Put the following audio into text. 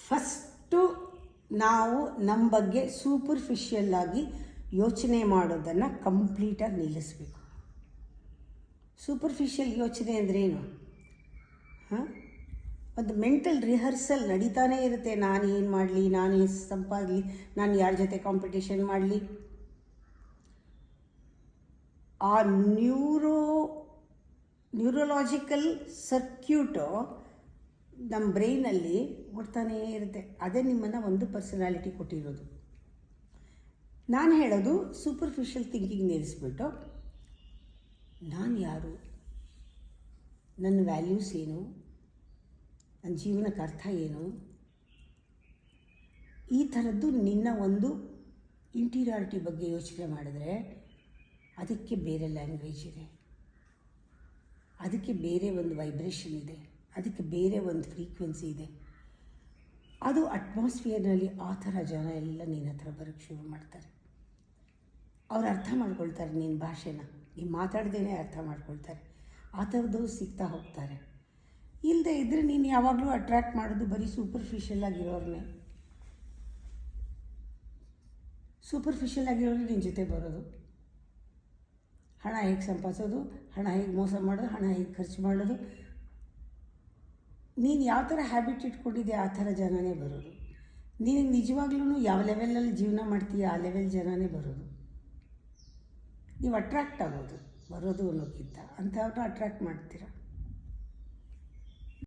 First ನಾವು ನಮ್ಮ ಬಗ್ಗೆ ಸೂಪರ್ಫಿಷಿಯಲ್ ಆಗಿ ಯೋಚನೆ ಮಾಡೋದನ್ನು ಕಂಪ್ಲೀಟಾಗಿ ನಿಲ್ಲಿಸಬೇಕು. ಸೂಪರ್ಫಿಷಿಯಲ್ ಯೋಚನೆ ಅಂದ್ರೇನು? ಒಂದು ಮೆಂಟಲ್ ರಿಹರ್ಸಲ್ ನಡೀತಾನೇ ಇರುತ್ತೆ. ನಾನು ಏನು ಮಾಡಲಿ, ನಾನು ಎಷ್ಟು ಸಂಪಾದಲಿ, ನಾನು ಯಾರ ಜೊತೆ ಕಾಂಪಿಟೇಷನ್ ಮಾಡಲಿ. ಆ ನ್ಯೂರೋಲಾಜಿಕಲ್ ಸರ್ಕ್ಯೂಟು ನಮ್ಮ ಬ್ರೈನಲ್ಲಿ ಓಡ್ತಾನೇ ಇರುತ್ತೆ. ಅದೇ ನಿಮ್ಮನ್ನು ಒಂದು ಪರ್ಸನಾಲಿಟಿ ಕೊಟ್ಟಿರೋದು. ನಾನು ಹೇಳೋದು ಸೂಪರ್ಫಿಷಿಯಲ್ ಥಿಂಕಿಂಗ್ ನಿಲ್ಲಿಸ್ಬಿಟ್ಟು ನಾನು ಯಾರು, ನನ್ನ ವ್ಯಾಲ್ಯೂಸ್ ಏನು, ನನ್ನ ಜೀವನಕ್ಕೆ ಅರ್ಥ ಏನು, ಈ ಥರದ್ದು ನಿನ್ನ ಒಂದು ಇಂಟೀರಿಯಾರಿಟಿ ಬಗ್ಗೆ ಯೋಚನೆ ಮಾಡಿದ್ರೆ ಅದಕ್ಕೆ ಬೇರೆ ಲ್ಯಾಂಗ್ವೇಜ್ ಇದೆ, ಅದಕ್ಕೆ ಬೇರೆ ಒಂದು ವೈಬ್ರೇಷನ್ ಇದೆ, ಅದಕ್ಕೆ ಬೇರೆ ಒಂದು ಫ್ರೀಕ್ವೆನ್ಸಿ ಇದೆ. ಅದು ಅಟ್ಮಾಸ್ಫಿಯರ್ನಲ್ಲಿ ಆ ಥರ ಜನ ಎಲ್ಲ ನಿನ್ನ ಹತ್ರ ಬರೋಕ್ಕೆ ಶುರು ಮಾಡ್ತಾರೆ. ಅವ್ರು ಅರ್ಥ ಮಾಡ್ಕೊಳ್ತಾರೆ ನಿನ್ನ ಭಾಷೆನ, ನೀವು ಮಾತಾಡ್ದೇನೆ ಅರ್ಥ ಮಾಡ್ಕೊಳ್ತಾರೆ. ಆ ಥರದವ್ರು ಸಿಗ್ತಾ ಹೋಗ್ತಾರೆ. ಇಲ್ಲದೆ ಇದ್ದರೆ ನೀನು ಯಾವಾಗಲೂ ಅಟ್ರ್ಯಾಕ್ಟ್ ಮಾಡೋದು ಬರೀ ಸೂಪರ್ಫಿಷಿಯಲ್ ಆಗಿರೋರನ್ನೇ. ಸೂಪರ್ಫಿಷಿಯಲ್ ಆಗಿರೋರು ನಿನ್ನ ಜೊತೆ ಬರೋದು. ಹಣ ಹೇಗೆ ಸಂಪಾದಿಸೋದು, ಹಣ ಹೇಗೆ ಮೋಸ ಮಾಡೋದು, ಹಣ ಹೇಗೆ ಖರ್ಚು ಮಾಡೋದು, ನೀನು ಯಾವ ಥರ ಹ್ಯಾಬಿಟ್ ಇಟ್ಕೊಂಡಿದ್ದೆ ಆ ಥರ ಜನನೇ ಬರೋದು. ನೀನು ನಿಜವಾಗ್ಲೂ ಯಾವ ಲೆವೆಲಲ್ಲಿ ಜೀವನ ಮಾಡ್ತೀಯ ಆ ಲೆವೆಲ್ ಜನನೇ ಬರೋದು. ನೀವು ಅಟ್ರ್ಯಾಕ್ಟ್ ಆಗೋದು, ಬರೋದು ಅನ್ನೋಕ್ಕಿಂತ ಅಂಥವ್ರನ್ನ ಅಟ್ರ್ಯಾಕ್ಟ್ ಮಾಡ್ತೀರ.